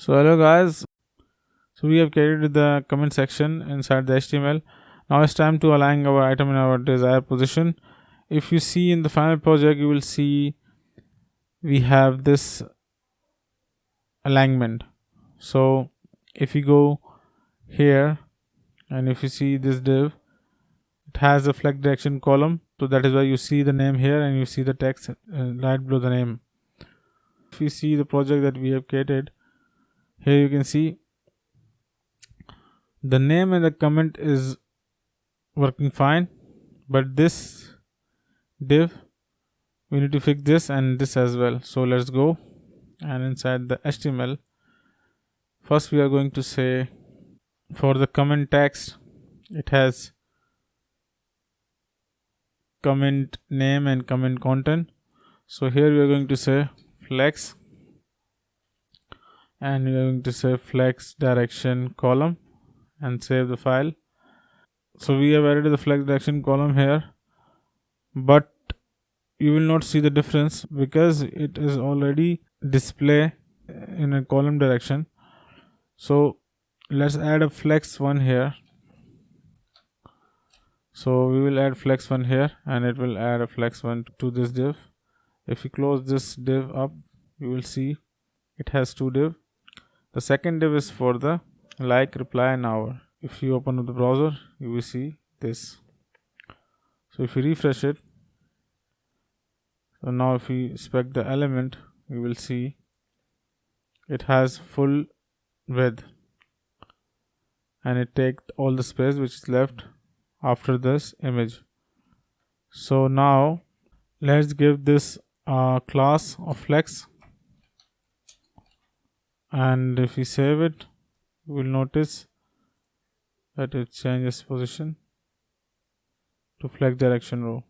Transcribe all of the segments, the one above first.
So hello guys, so we have created the comment section inside the HTML. Now it's time to align our item in our desired position. If you see in the final project, you will see we have this alignment. So if you go here and if you see this div, it has a flex direction column. So that is why you see the name here and you see the text right below the name. If you see the project that we have created, here you can see the name and the comment is working fine, but this div we need to fix this and this as well. So let's go, and inside the HTML, first we are going to say for the comment text it has comment name and comment content. So here we are going to say flex, and we are going to say flex direction column and save the file. So we have added the flex direction column here, but you will not see the difference because it is already display in a column direction. So let's add a flex one here. So we will add flex one here and it will add a flex one to this div. If you close this div up, you will see it has two div. The second div is for the like, reply and hour. If you open up the browser, you will see this. So if you refresh it, so now if we inspect the element, you will see it has full width and it takes all the space which is left after this image. So now let's give this a class of flex, and if we save it, you will notice that it changes position to flex direction row.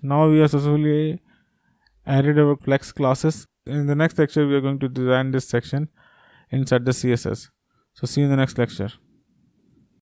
Now we have successfully added our flex classes. In the next lecture we are going to design this section inside the CSS. So see you in the next lecture.